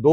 2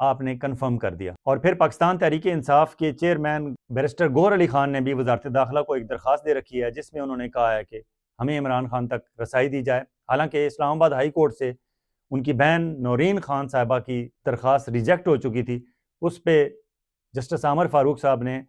آپ نے کنفرم کر دیا۔ اور پھر پاکستان تحریک انصاف کے چیئرمین بیرسٹر گوہر علی خان نے بھی وزارت داخلہ کو ایک درخواست دے رکھی ہے، جس میں انہوں نے کہا ہے کہ ہمیں عمران خان تک رسائی دی جائے۔ حالانکہ اسلام آباد ہائی کورٹ سے ان کی بہن نورین خان صاحبہ کی درخواست ریجیکٹ ہو چکی تھی، اس پہ جسٹس عامر فاروق صاحب نے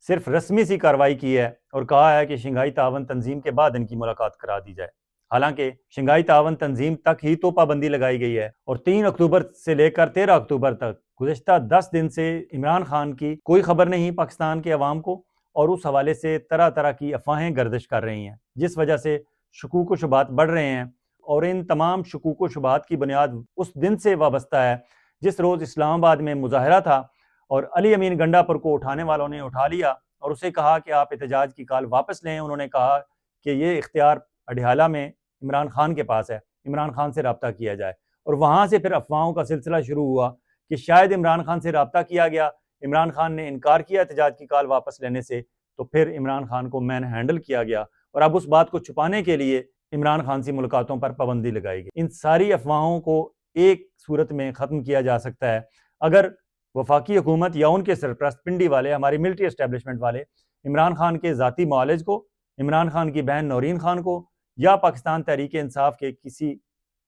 صرف رسمی سی کارروائی کی ہے اور کہا ہے کہ شنگھائی تعاون تنظیم کے بعد ان کی ملاقات کرا دی جائے۔ حالانکہ شنگھائی تعاون تنظیم تک ہی تو پابندی لگائی گئی ہے، اور 3 اکتوبر سے لے کر 13 اکتوبر تک گزشتہ 10 دن سے عمران خان کی کوئی خبر نہیں پاکستان کے عوام کو، اور اس حوالے سے طرح طرح کی افواہیں گردش کر رہی ہیں، جس وجہ سے شکوک و شبہات بڑھ رہے ہیں۔ اور ان تمام شکوک و شبہات کی بنیاد اس دن سے وابستہ ہے جس روز اسلام آباد میں مظاہرہ تھا اور علی امین گنڈا پر کو اٹھانے والوں نے اٹھا لیا اور اسے کہا کہ آپ احتجاج کی کال واپس لیں۔ انہوں نے کہا کہ یہ اختیار اڈیالہ میں عمران خان کے پاس ہے، عمران خان سے رابطہ کیا جائے، اور وہاں سے پھر افواہوں کا سلسلہ شروع ہوا کہ شاید عمران خان سے رابطہ کیا گیا، عمران خان نے انکار کیا احتجاج کی کال واپس لینے سے، تو پھر عمران خان کو مین ہینڈل کیا گیا، اور اب اس بات کو چھپانے کے لیے عمران خان سے ملاقاتوں پر پابندی لگائی گئی۔ ان ساری افواہوں کو ایک صورت میں ختم کیا جا سکتا ہے اگر وفاقی حکومت یا ان کے سرپرست پنڈی والے، ہماری ملٹری اسٹیبلشمنٹ والے، عمران خان کے ذاتی معالج کو، عمران خان کی بہن نورین خان کو، یا پاکستان تحریک انصاف کے کسی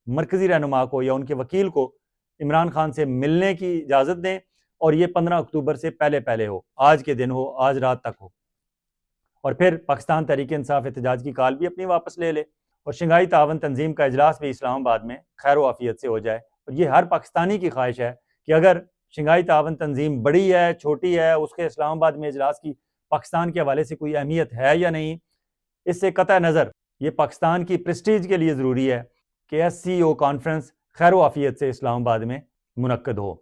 مرکزی رہنما کو یا ان کے وکیل کو عمران خان سے ملنے کی اجازت دیں، اور یہ 15 اکتوبر سے پہلے ہو، آج کے دن ہو، آج رات تک ہو، اور پھر پاکستان تحریک انصاف احتجاج کی کال بھی اپنی واپس لے لے، اور شنگھائی تعاون تنظیم کا اجلاس بھی اسلام آباد میں خیر و عافیت سے ہو جائے۔ اور یہ ہر پاکستانی کی خواہش ہے کہ اگر شنگھائی تعاون تنظیم بڑی ہے، چھوٹی ہے، اس کے اسلام آباد میں اجلاس کی پاکستان کے حوالے سے کوئی اہمیت ہے یا نہیں، اس سے قطع نظر یہ پاکستان کی پریسٹیج کے لیے ضروری ہے کہ SCO کانفرنس خیر و عافیت سے اسلام آباد میں منعقد ہو۔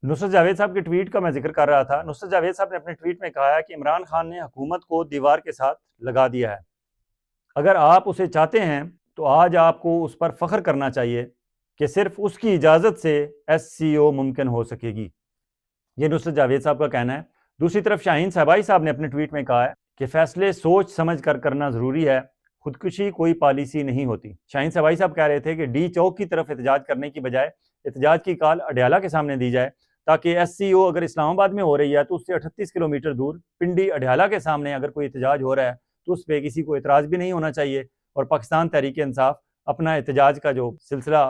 نصرت جاوید صاحب کے ٹویٹ کا میں ذکر کر رہا تھا۔ نصرت جاوید صاحب نے اپنے ٹویٹ میں کہا ہے کہ عمران خان نے حکومت کو دیوار کے ساتھ لگا دیا ہے، اگر آپ اسے چاہتے ہیں تو آج آپ کو اس پر فخر کرنا چاہیے کہ صرف اس کی اجازت سے SCO ممکن ہو سکے گی، یہ نصرت جاوید صاحب کا کہنا ہے۔ دوسری طرف شاہین صاحبائی صاحب نے اپنے ٹویٹ میں کہا ہے کہ فیصلے سوچ سمجھ کر کرنا ضروری ہے، خودکشی کوئی پالیسی نہیں ہوتی۔ شاہین صاحبائی صاحب کہہ رہے تھے کہ ڈی چوک کی طرف احتجاج کرنے کی بجائے احتجاج کی کال اڈیالہ کے سامنے دی جائے، تاکہ SCO اگر اسلام آباد میں ہو رہی ہے تو اس سے 38 کلومیٹر دور پنڈی اڈیالہ کے سامنے اگر کوئی احتجاج ہو رہا ہے تو اس پہ کسی کو اعتراض بھی نہیں ہونا چاہیے، اور پاکستان تحریک انصاف اپنا احتجاج کا جو سلسلہ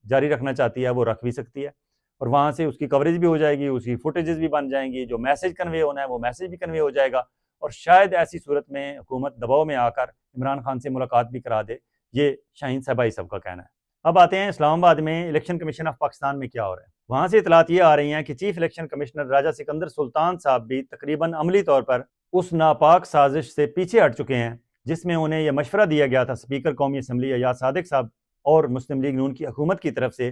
جاری رکھنا چاہتی ہے وہ رکھ بھی سکتی ہے، اور وہاں سے اس کی کوریج بھی ہو جائے گی، اس کی فوٹیجز بھی بن جائیں گی، جو میسج کنوے ہونا ہے وہ میسج بھی کنوے ہو جائے گا، اور شاید ایسی صورت میں حکومت دباؤ میں آ کر عمران خان سے ملاقات بھی کرا دے، یہ شاہین صاحبائی صاحب کا کہنا ہے۔ اب آتے ہیں اسلام آباد میں الیکشن کمیشن آف پاکستان میں کیا ہو رہا ہے۔ وہاں سے اطلاعات یہ آ رہی ہیں کہ چیف الیکشن کمشنر راجہ سکندر سلطان صاحب بھی تقریباً عملی طور پر اس ناپاک سازش سے پیچھے ہٹ چکے ہیں جس میں انہیں یہ مشورہ دیا گیا تھا اسپیکر قومی اسمبلی ایاز صادق صاحب اور مسلم لیگ نون کی حکومت کی طرف سے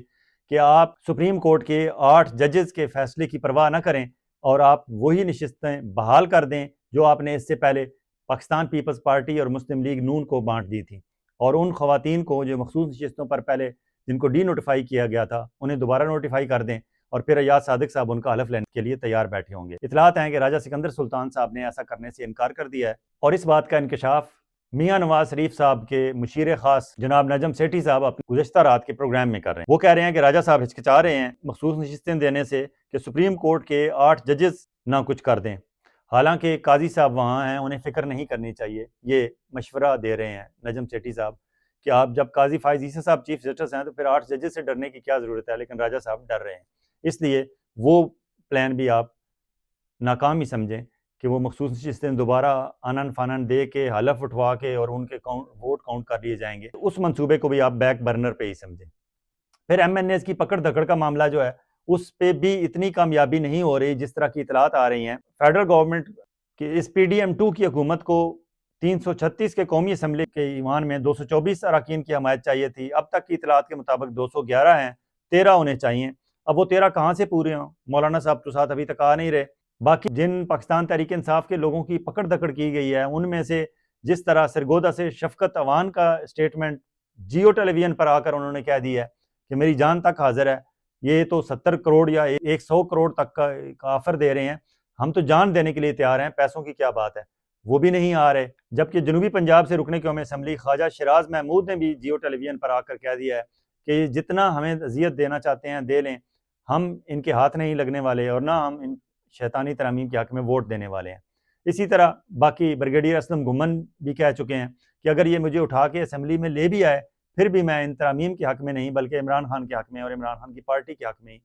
کہ آپ سپریم کورٹ کے 8 ججز کے فیصلے کی پرواہ نہ کریں اور آپ وہی نشستیں بحال کر دیں جو آپ نے اس سے پہلے پاکستان پیپلز پارٹی اور مسلم لیگ نون کو بانٹ دی تھی، اور ان خواتین کو جو مخصوص نشستوں پر پہلے جن کو ڈی نوٹیفائی کیا گیا تھا انہیں دوبارہ نوٹیفائی کر دیں، اور پھر ایاز صادق صاحب ان کا حلف لینے کے لیے تیار بیٹھے ہوں گے۔ اطلاعات ہیں کہ راجہ سکندر سلطان صاحب نے ایسا کرنے سے انکار کر دیا ہے، اور اس بات کا انکشاف میاں نواز شریف صاحب کے مشیر خاص جناب نجم سیٹھی صاحب اپنے گزشتہ رات کے پروگرام میں کر رہے ہیں۔ وہ کہہ رہے ہیں کہ راجہ صاحب ہچکچا رہے ہیں مخصوص نشستیں دینے سے کہ سپریم کورٹ کے 8 ججز نہ کچھ کر دیں، حالانکہ قاضی صاحب وہاں ہیں، انہیں فکر نہیں کرنی چاہیے۔ یہ مشورہ دے رہے ہیں نجم سیٹھی صاحب کہ آپ جب قاضی فائز عیسی صاحب چیف جسٹس ہیں تو پھر 8 ججز سے ڈرنے کی کیا ضرورت ہے، لیکن راجہ صاحب ڈر رہے ہیں، اس لیے وہ پلان بھی آپ ناکام ہی سمجھیں کہ وہ مخصوص نشستیں دوبارہ آنن فانن دے کے حلف اٹھوا کے اور ان کے ووٹ کاؤنٹ کر لیے جائیں گے، اس منصوبے کو بھی آپ بیک برنر پہ ہی سمجھیں۔ پھر MNAs کی پکڑ دھکڑ کا معاملہ جو ہے اس پہ بھی اتنی کامیابی نہیں ہو رہی جس طرح کی اطلاعات آ رہی ہیں۔ فیڈرل گورنمنٹ کے اس PDM2 کی حکومت کو 336 کے قومی اسمبلی کے ایوان میں 224 اراکین کی حمایت چاہیے تھی، اب تک کی اطلاعات کے مطابق 211 ہیں، 13 ہونے چاہیے۔ اب وہ 13 کہاں سے پورے ہوں؟ مولانا صاحب تو ساتھ ابھی تک آ نہیں رہے۔ باقی جن پاکستان تحریک انصاف کے لوگوں کی پکڑ دکڑ کی گئی ہے ان میں سے جس طرح سرگودا سے شفقت اوان کا اسٹیٹمنٹ جیو ٹیلی ویژن پر آ کر انہوں نے کہہ دیا ہے کہ میری جان تک حاضر ہے، یہ تو 70 کروڑ یا 100 کروڑ تک کا آفر دے رہے ہیں، ہم تو جان دینے کے لیے تیار ہیں، پیسوں کی کیا بات ہے، وہ بھی نہیں آ رہے۔ جبکہ جنوبی پنجاب سے رکن قومی اسمبلی خواجہ شیراز محمود نے بھی جیو ٹیلی ویژن پر آ کر کہہ دیا ہے کہ جتنا ہمیں اذیت دینا چاہتے ہیں دے لیں، ہم ان کے ہاتھ نہیں لگنے والے اور نہ ہم ان شیطانی ترامیم کے حق میں ووٹ دینے والے ہیں۔ اسی طرح باقی بریگیڈیئر اسلم گھمن بھی کہہ چکے ہیں کہ اگر یہ مجھے اٹھا کے اسمبلی میں لے بھی آئے پھر بھی میں ان ترامیم کے حق میں نہیں بلکہ عمران خان کے حق میں اور عمران خان کی پارٹی کے حق میں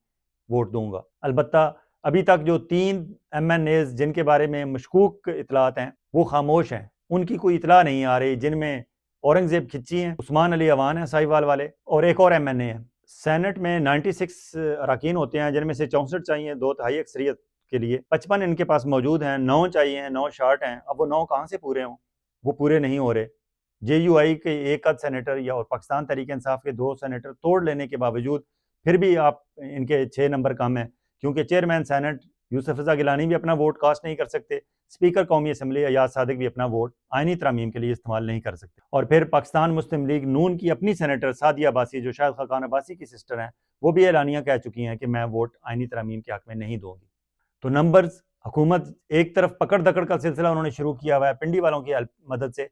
ووٹ دوں گا۔ البتہ ابھی تک جو 3 MNAs جن کے بارے میں مشکوک اطلاعات ہیں وہ خاموش ہیں، ان کی کوئی اطلاع نہیں آ رہی، جن میں اورنگزیب کھچی ہیں، عثمان علی اوان ہیں ساہیوال والے، اور ایک اور MNA ہیں۔ سینٹ میں 96 اراکین ہوتے ہیں جن میں سے 64 چاہیے 2/3 اکثریت کے لیے، 55 ان کے پاس موجود ہیں، 9 چاہیے، 9 شارٹ ہیں۔ اب وہ 9 کہاں سے پورے ہوں؟ وہ پورے نہیں ہو رہے۔ JUI کے ایک آدھ سینیٹر یا اور پاکستان تحریک انصاف کے 2 سینیٹر توڑ لینے کے باوجود پھر بھی آپ ان کے 6 نمبر کم ہیں، کیونکہ چیئرمین سینٹ یوسف رضا گیلانی بھی اپنا ووٹ کاسٹ نہیں کر سکتے، اسپیکر قومی اسمبلی ایاز صادق بھی اپنا ووٹ آئینی ترامیم کے لیے استعمال نہیں کر سکتے، اور پھر پاکستان مسلم لیگ نون کی اپنی سینیٹر سعدیہ عباسی جو شاید خاقان عباسی کی سسٹر ہیں، وہ بھی اعلانیہ کہہ چکی ہیں کہ میں ووٹ آئینی ترامیم کے حق میں نہیں دوں گی۔ تو نمبرز، حکومت ایک طرف پکڑ دکڑ کا سلسلہ انہوں نے شروع کیا ہوا ہے پنڈی والوں کی مدد سے،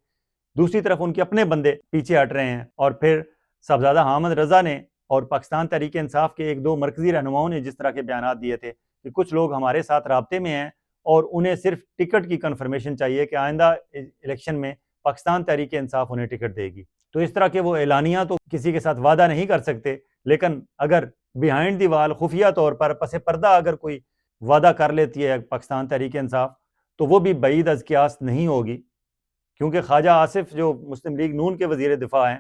دوسری طرف ان کے اپنے بندے پیچھے ہٹ رہے ہیں، اور پھر صاحبزادہ حامد رضا نے اور پاکستان تحریک انصاف کے 1-2 مرکزی رہنماؤں نے جس طرح کے بیانات دیے تھے کہ کچھ لوگ ہمارے ساتھ رابطے میں ہیں اور انہیں صرف ٹکٹ کی کنفرمیشن چاہیے کہ آئندہ الیکشن میں پاکستان تحریک انصاف انہیں ٹکٹ دے گی، تو اس طرح کے وہ اعلانیہ تو کسی کے ساتھ وعدہ نہیں کر سکتے، لیکن اگر بیہائنڈ دی وال خفیہ طور پر پس پردہ اگر کوئی وعدہ کر لیتی ہے پاکستان تحریک انصاف تو وہ بھی بعید از قیاس نہیں ہوگی، کیونکہ خواجہ آصف جو مسلم لیگ نون کے وزیر دفاع ہیں،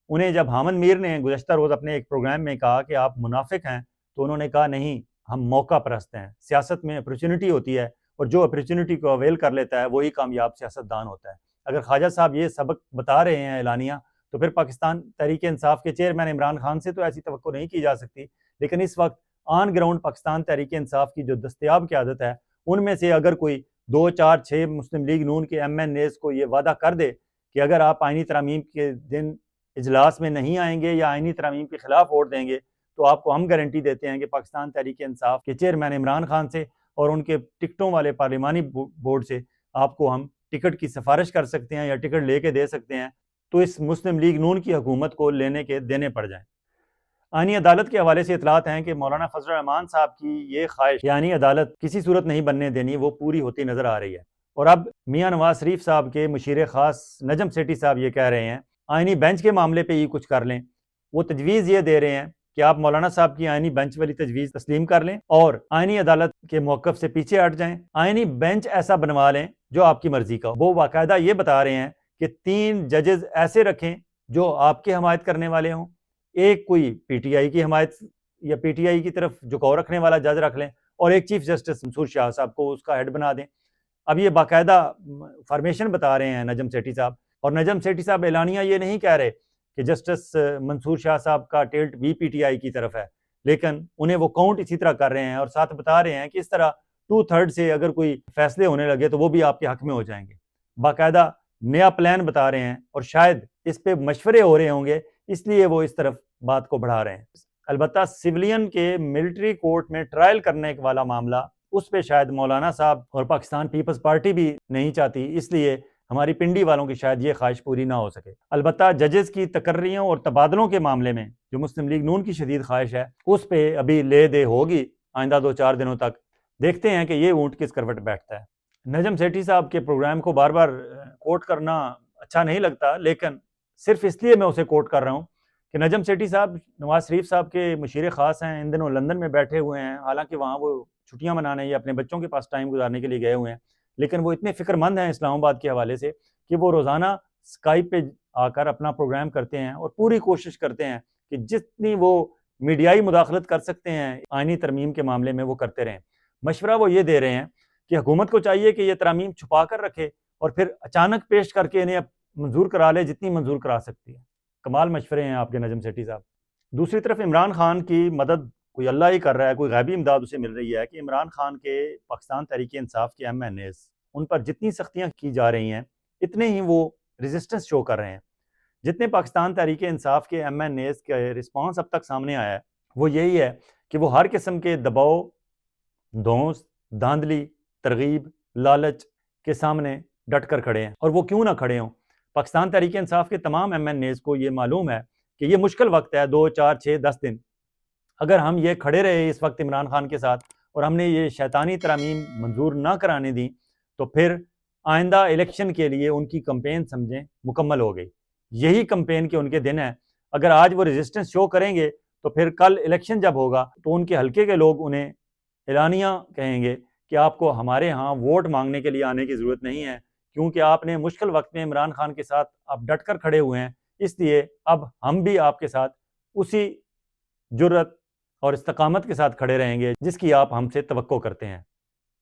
انہیں جب حامد میر نے گزشتہ روز اپنے ایک پروگرام میں کہا کہ آپ منافق ہیں تو انہوں نے کہا نہیں، ہم موقع پرست ہیں، سیاست میں اپرچونٹی ہوتی ہے اور جو اپرچونٹی کو اویل کر لیتا ہے وہی کامیاب سیاستدان ہوتا ہے۔ اگر خواجہ صاحب یہ سبق بتا رہے ہیں اعلانیہ، تو پھر پاکستان تحریک انصاف کے چیئرمین عمران خان سے تو ایسی توقع نہیں کی جا سکتی، لیکن اس وقت آن گراؤنڈ پاکستان تحریک انصاف کی جو دستیاب قیادت ہے ان میں سے اگر کوئی 2 4 6 مسلم لیگ نون کے MNAs کو یہ وعدہ کر دے کہ اگر آپ آئینی ترامیم کے دن اجلاس میں نہیں آئیں گے یا آئینی ترامیم کے خلاف ووٹ دیں گے تو آپ کو ہم گارنٹی دیتے ہیں کہ پاکستان تحریک انصاف کے چیئرمین عمران خان سے اور ان کے ٹکٹوں والے پارلیمانی بورڈ سے آپ کو ہم ٹکٹ کی سفارش کر سکتے ہیں یا ٹکٹ لے کے دے سکتے ہیں، تو اس مسلم لیگ نون کی حکومت کو لینے کے دینے پڑ جائیں۔ آئینی عدالت کے حوالے سے اطلاعات ہیں کہ مولانا فضل الرحمان صاحب کی یہ خواہش کہ آئینی عدالت کسی صورت نہیں بننے دینی وہ پوری ہوتی نظر آ رہی ہے، اور اب میاں نواز شریف صاحب کے مشیر خاص نجم سیٹھی صاحب یہ کہہ رہے ہیں آئینی بینچ کے معاملے پہ ہی کچھ کر لیں۔ وہ تجویز یہ دے رہے ہیں کہ آپ مولانا صاحب کی آئینی بینچ والی تجویز تسلیم کر لیں اور آئینی عدالت کے موقف سے پیچھے ہٹ جائیں، آئینی بینچ ایسا بنوا لیں جو آپ کی مرضی کا ہو۔ وہ باقاعدہ یہ بتا رہے ہیں کہ 3 ججز ایسے رکھیں جو آپ کی حمایت کرنے والے ہوں، ایک کوئی PTI کی حمایت یا PTI کی طرف جھکاؤ رکھنے والا جج رکھ لیں، اور ایک چیف جسٹس منصور شاہ صاحب کو اس کا ہیڈ بنا دیں۔ اب یہ باقاعدہ فارمیشن بتا رہے ہیں نجم سیٹھی صاحب، اور نجم سیٹھی صاحب اعلانیہ یہ نہیں کہہ رہے کہ جسٹس منصور شاہ صاحب کا ٹلٹ بھی PTI کی طرف ہے، لیکن انہیں وہ کاؤنٹ اسی طرح کر رہے ہیں اور ساتھ بتا رہے ہیں کہ اس طرح 2/3 سے اگر کوئی فیصلے ہونے لگے تو وہ بھی آپ کے حق میں ہو جائیں گے۔ باقاعدہ نیا پلان بتا رہے ہیں، اور شاید اس پہ مشورے ہو رہے ہوں گے اس لیے وہ اس طرف بات کو بڑھا رہے ہیں۔ البتہ سویلین کے ملٹری کورٹ میں ٹرائل کرنے والا معاملہ، اس پہ شاید مولانا صاحب اور پاکستان پیپلز پارٹی بھی نہیں چاہتی، اس لیے ہماری پنڈی والوں کی شاید یہ خواہش پوری نہ ہو سکے۔ البتہ ججز کی تقرریوں اور تبادلوں کے معاملے میں جو مسلم لیگ نون کی شدید خواہش ہے اس پہ ابھی لے دے ہوگی آئندہ 2-4 دنوں تک، دیکھتے ہیں کہ یہ اونٹ کس کروٹ بیٹھتا ہے۔ نجم سیٹھی صاحب کے پروگرام کو بار بار کوٹ کرنا اچھا نہیں لگتا، لیکن صرف اس لیے میں اسے کوٹ کر رہا ہوں کہ نجم سیٹھی صاحب نواز شریف صاحب کے مشیر خاص ہیں، ان دنوں لندن میں بیٹھے ہوئے ہیں، حالانکہ وہاں وہ چھٹیاں منانے یا اپنے بچوں کے پاس ٹائم گزارنے کے لیے گئے ہوئے ہیں، لیکن وہ اتنے فکر مند ہیں اسلام آباد کے حوالے سے کہ وہ روزانہ اسکائپ پہ آ کر اپنا پروگرام کرتے ہیں اور پوری کوشش کرتے ہیں کہ جتنی وہ میڈیائی مداخلت کر سکتے ہیں آئینی ترمیم کے معاملے میں وہ کرتے رہیں۔ مشورہ وہ یہ دے رہے ہیں کہ حکومت کو چاہیے کہ یہ ترامیم چھپا کر رکھے اور پھر اچانک پیش کر کے انہیں منظور کرا لے جتنی منظور کرا سکتی ہے۔ کمال مشورے ہیں آپ کے نجم سیٹھی صاحب۔ دوسری طرف عمران خان کی مدد کوئی اللہ ہی کر رہا ہے، کوئی غیبی امداد اسے مل رہی ہے کہ عمران خان کے پاکستان تحریک انصاف کے MNAs ان پر جتنی سختیاں کی جا رہی ہیں اتنے ہی وہ ریزسٹنس شو کر رہے ہیں۔ جتنے پاکستان تحریک انصاف کے MNAs کا رسپانس اب تک سامنے آیا ہے وہ یہی ہے کہ وہ ہر قسم کے دباؤ، دھونس، دھاندلی، ترغیب، لالچ کے سامنے ڈٹ کر کھڑے ہیں، اور وہ کیوں نہ کھڑے ہوں۔ پاکستان تحریک انصاف کے تمام MNAs کو یہ معلوم ہے کہ یہ مشکل وقت ہے، 2 4 6 10 دن اگر ہم یہ کھڑے رہے اس وقت عمران خان کے ساتھ اور ہم نے یہ شیطانی ترامیم منظور نہ کرانے دیں تو پھر آئندہ الیکشن کے لیے ان کی کمپین سمجھیں مکمل ہو گئی. یہی کمپین کے ان کے دن ہیں. اگر آج وہ ریزسٹنس شو کریں گے تو پھر کل الیکشن جب ہوگا تو ان کے حلقے کے لوگ انہیں اعلانیہ کہیں گے کہ آپ کو ہمارے ہاں ووٹ مانگنے کے لیے آنے کی ضرورت نہیں ہے، کیونکہ آپ نے مشکل وقت میں عمران خان کے ساتھ آپ ڈٹ کر کھڑے ہوئے ہیں، اس لیے اب ہم بھی آپ کے ساتھ اسی جرأت اور استقامت کے ساتھ کھڑے رہیں گے جس کی آپ ہم سے توقع کرتے ہیں.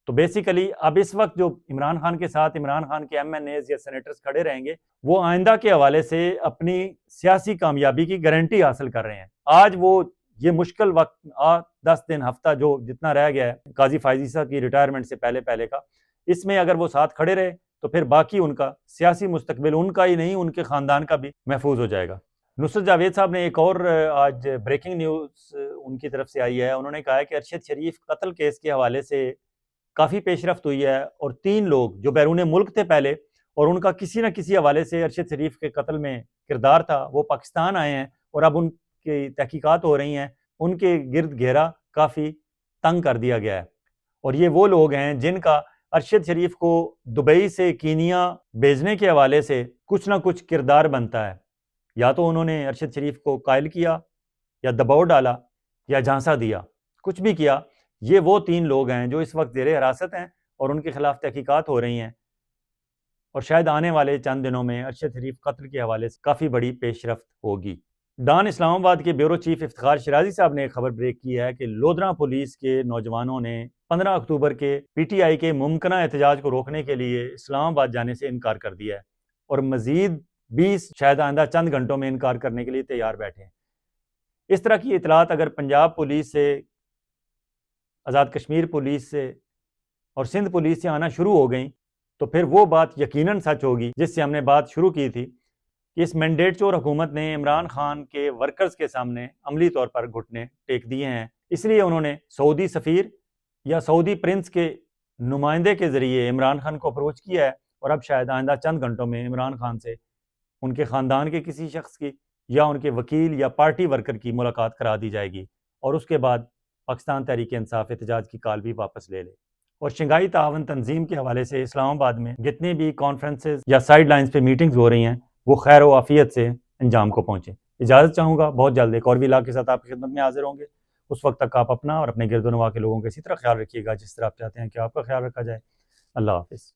تو بیسیکلی اب اس وقت جو عمران خان کے ساتھ عمران خان کے MS یا سینیٹرز کھڑے رہیں گے وہ آئندہ کے حوالے سے اپنی سیاسی کامیابی کی گارنٹی حاصل کر رہے ہیں. آج وہ یہ مشکل وقت 10 دن ہفتہ جو جتنا رہ گیا ہے قاضی فائزی صاحب کی ریٹائرمنٹ سے پہلے کا، اس میں اگر وہ ساتھ کھڑے رہے تو پھر باقی ان کا سیاسی مستقبل ان کا ہی نہیں ان کے خاندان کا بھی محفوظ ہو جائے گا. نصرت جاوید صاحب نے ایک اور آج بریکنگ نیوز ان کی طرف سے آئی ہے. انہوں نے کہا ہے کہ ارشد شریف قتل کیس کے حوالے سے کافی پیش رفت ہوئی ہے اور 3 لوگ جو بیرون ملک تھے پہلے اور ان کا کسی نہ کسی حوالے سے ارشد شریف کے قتل میں کردار تھا، وہ پاکستان آئے ہیں اور اب ان کی تحقیقات ہو رہی ہیں. ان کے گرد گھیرا کافی تنگ کر دیا گیا ہے اور یہ وہ لوگ ہیں جن کا ارشد شریف کو دبئی سے کینیا بھیجنے کے حوالے سے کچھ نہ کچھ کردار بنتا ہے. یا تو انہوں نے ارشد شریف کو قائل کیا یا دباؤ ڈالا یا جھانسا دیا، کچھ بھی کیا. یہ وہ 3 لوگ ہیں جو اس وقت زیر حراست ہیں اور ان کے خلاف تحقیقات ہو رہی ہیں اور شاید آنے والے چند دنوں میں ارشد شریف قتل کے حوالے سے کافی بڑی پیش رفت ہوگی. ڈان اسلام آباد کے بیورو چیف افتخار شیرازی صاحب نے ایک خبر بریک کی ہے کہ لودھرا پولیس کے نوجوانوں نے 15 اکتوبر کے PTI کے ممکنہ احتجاج کو روکنے کے لیے اسلام آباد جانے سے انکار کر دیا ہے اور مزید 20 شاید آئندہ چند گھنٹوں میں انکار کرنے کے لیے تیار بیٹھے ہیں. اس طرح کی اطلاعات اگر پنجاب پولیس سے، آزاد کشمیر پولیس سے اور سندھ پولیس سے آنا شروع ہو گئیں تو پھر وہ بات یقیناً سچ ہوگی جس سے ہم نے بات شروع کی تھی کہ اس مینڈیٹ چور حکومت نے عمران خان کے ورکرز کے سامنے عملی طور پر گھٹنے ٹیک دیے ہیں. اس لیے انہوں نے سعودی سفیر یا سعودی پرنس کے نمائندے کے ذریعے عمران خان کو اپروچ کیا ہے اور اب شاید آئندہ چند گھنٹوں میں عمران خان سے ان کے خاندان کے کسی شخص کی یا ان کے وکیل یا پارٹی ورکر کی ملاقات کرا دی جائے گی اور اس کے بعد پاکستان تحریک انصاف احتجاج کی کال بھی واپس لے لے. اور شنگھائی تعاون تنظیم کے حوالے سے اسلام آباد میں جتنی بھی کانفرنسز یا سائیڈ لائنز پہ میٹنگز ہو رہی ہیں وہ خیر و عافیت سے انجام کو پہنچیں. اجازت چاہوں گا، بہت جلد ایک اور بھی لاگ کے ساتھ آپ کی خدمت میں حاضر ہوں گے. اس وقت تک آپ اپنا اور اپنے گرد و نواح کے لوگوں کا اسی طرح خیال رکھیے گا جس طرح آپ چاہتے ہیں کہ آپ کا خیال رکھا جائے. اللہ حافظ.